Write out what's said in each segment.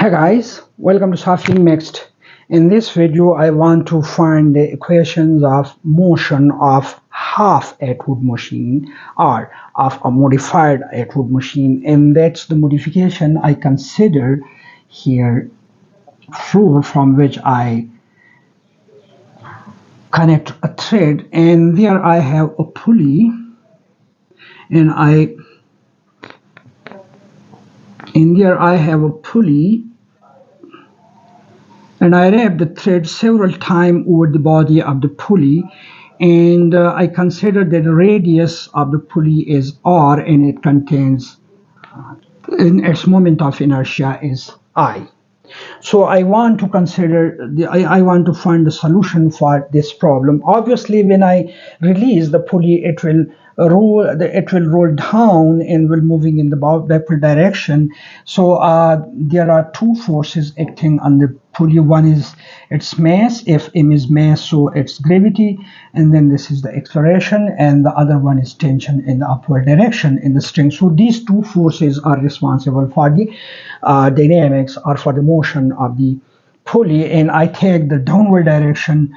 Hey guys, welcome to Shuffling Next. In this video, I want to find the equations of motion of half Atwood machine or of a modified Atwood machine, and that's the modification I consider here through from which I connect a thread, and there I have a pulley, and there I have a pulley. And I wrap the thread several times over the body of the pulley, and I consider that the radius of the pulley is r, and it contains, and its moment of inertia is I. So I want to I want to find the solution for this problem. Obviously, when I release the pulley, it will roll down and will moving in the backward direction. So there are two forces acting on the pulley. One is its mass. If m is mass, so it's gravity, and then this is the acceleration, and the other one is tension in the upward direction in the string. So these two forces are responsible for the dynamics or for the motion of the pulley, and I take the downward direction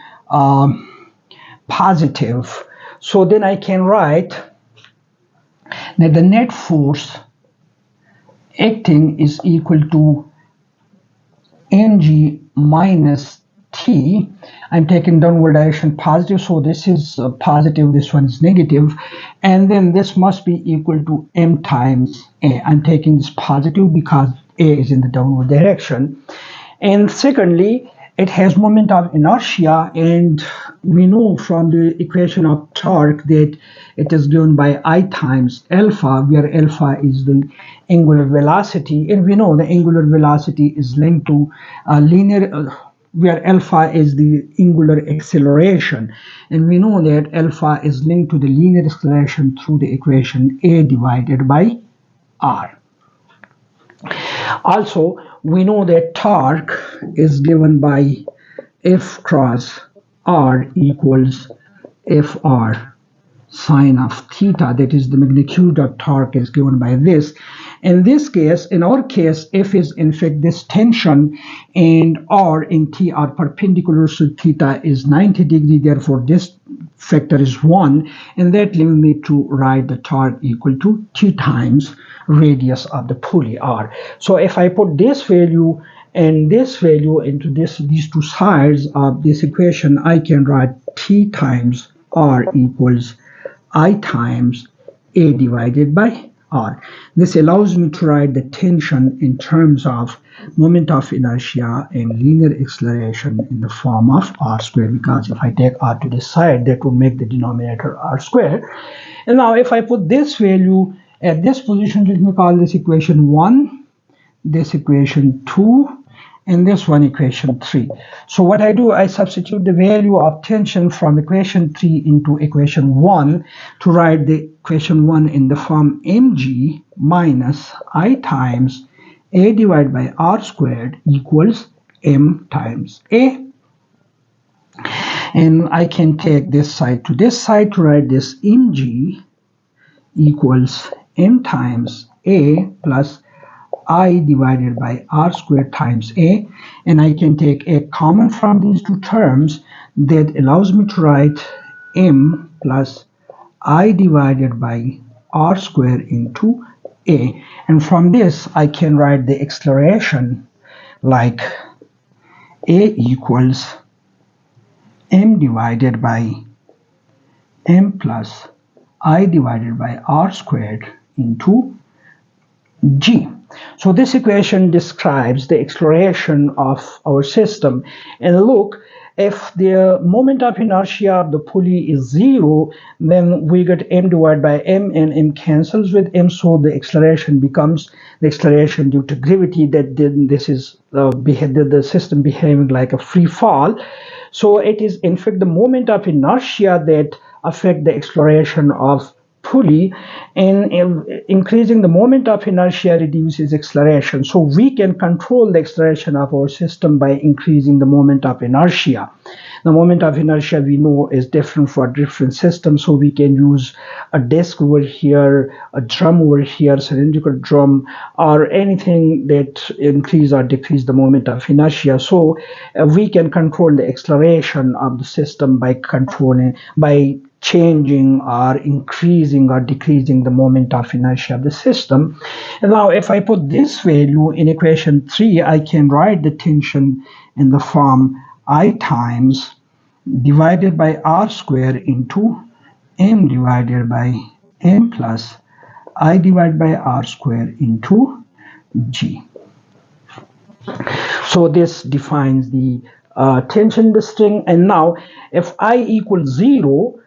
positive. So then I can write that the net force acting is equal to mg minus t. I'm taking downward direction positive, so this is positive, this one is negative, and then this must be equal to m times a. I'm taking this positive because a is in the downward direction. And secondly, it has moment of inertia, and we know from the equation of torque that it is given by I times alpha, where alpha is the angular velocity, and we know the angular velocity is linked to where alpha is the angular acceleration, and we know that alpha is linked to the linear acceleration through the equation a divided by r. Also, we know that torque is given by F cross R equals Fr sine of theta. That is, the magnitude of torque is given by this. In this case, in our case, F is in fact this tension, and R and T are perpendicular, so theta is 90 degrees. Therefore, this factor is 1, and that leaves me to write the torque equal to T times radius of the pulley R. So if I put this value and this value into these two sides of this equation, I can write T times R equals I times A divided by R. This allows me to write the tension in terms of moment of inertia and linear acceleration in the form of R squared, because if I take R to the side, that would make the denominator R squared. And now if I put this value at this position, let me call this equation 1, this equation 2, and this one equation 3. So what I do, I substitute the value of tension from equation 3 into equation 1 to write the equation 1 in the form mg minus I times A divided by R squared equals m times A. And I can take this side to this side to write this mg equals m times A plus I divided by R squared times A, and I can take a common from these two terms. That allows me to write m plus I divided by R squared into A, and from this I can write the acceleration like A equals m divided by m plus I divided by R squared into G. So this equation describes the acceleration of our system. And look, if the moment of inertia of the pulley is 0, then we get m divided by m, and m cancels with m, so the acceleration becomes the acceleration due to gravity. That then this is the system behaving like a free fall. So it is in fact the moment of inertia that affect the acceleration of pulley, and increasing the moment of inertia reduces acceleration. So we can control the acceleration of our system by increasing the moment of inertia. The moment of inertia we know is different for different systems, so we can use a disc over here, a drum over here, cylindrical drum, or anything that increase or decrease the moment of inertia. So we can control the acceleration of the system by changing or increasing or decreasing the moment of inertia of the system. And now if I put this value in equation 3, I can write the tension in the form I times divided by r square into m divided by m plus I divided by r square into g. So this defines the tension in the string. And now if I equals 0,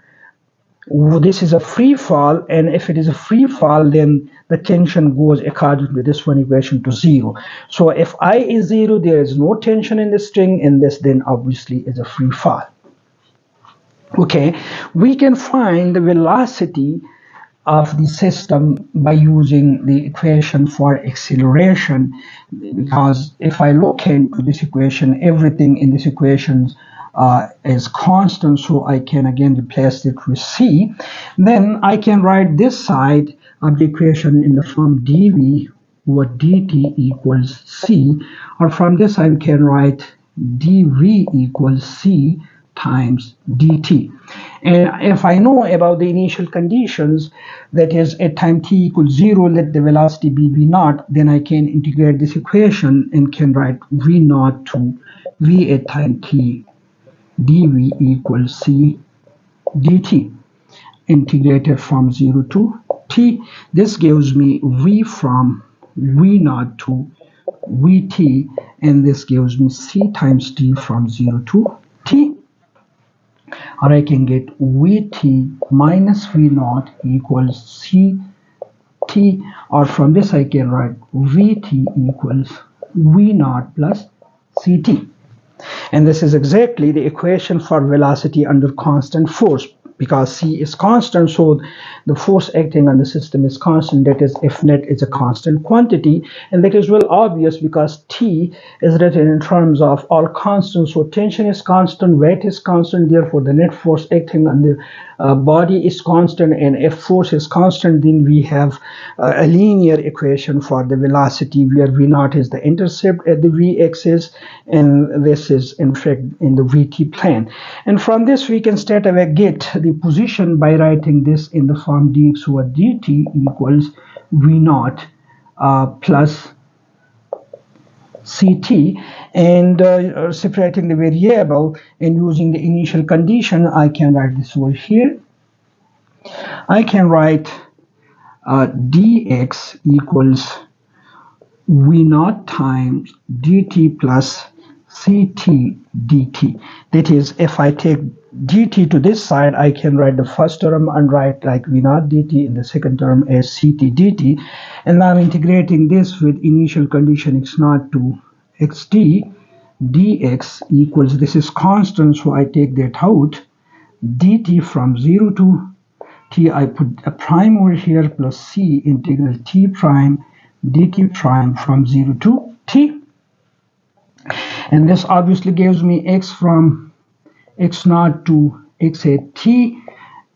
this is a free fall, and if it is a free fall, then the tension goes according to this one equation to 0. So if I is 0, there is no tension in the string, and this then obviously is a free fall. Okay, we can find the velocity of the system by using the equation for acceleration, because if I look into this equation, everything in this equation is constant, so I can again replace it with c. Then I can write this side of the equation in the form dv over dt equals c, or from this I can write dv equals c times dt. And if I know about the initial conditions, that is at time t equals 0, let the velocity be v naught, then I can integrate this equation and can write v naught to v at time t dv equals c dt, integrated from 0 to t. This gives me v from v naught to vt, and this gives me c times t from 0 to t. Or I can get vt minus v naught equals ct, or from this I can write vt equals v naught plus ct. And this is exactly the equation for velocity under constant force, because c is constant, so the force acting on the system is constant, that is F net is a constant quantity, and that is well obvious because t is written in terms of all constants, so tension is constant, weight is constant, therefore the net force acting on the body is constant, and if force is constant, then we have a linear equation for the velocity where v naught is the intercept at the v-axis, and this is in fact in the vt plane. And from this we can straight away get the position by writing this in the form dx over dt equals v naught plus ct, and separating the variable and using the initial condition, I can write this over here. I can write dx equals v naught times dt plus ct dt. That is, if I take dt to this side, I can write the first term and write like v naught dt, in the second term as ct dt, and now I'm integrating this with initial condition x naught to xt. Dx equals, this is constant, so I take that out, dt from 0 to t, I put a prime over here, plus c integral t prime dt prime from 0 to t. And this obviously gives me x from x naught to x at t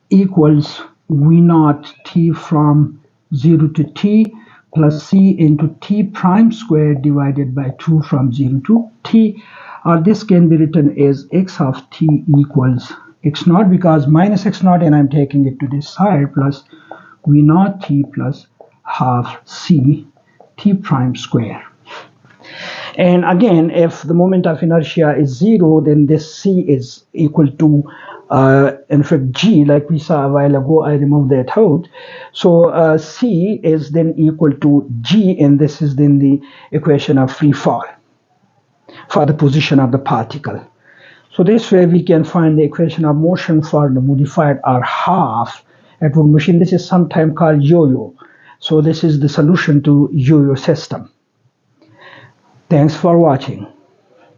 equals v naught t from 0 to t plus c into t prime squared divided by 2 from 0 to t, or this can be written as x of t equals x naught, because minus x naught and I'm taking it to this side, plus v naught t plus half c t prime square. And again, if the moment of inertia is 0, then this c is equal to in fact g, like we saw a while ago. I removed that out, so c is then equal to g, and this is then the equation of free fall for the position of the particle. So this way we can find the equation of motion for the modified or half Atwood machine. This is sometimes called YoYo. So this is the solution to YoYo system. Thanks for watching.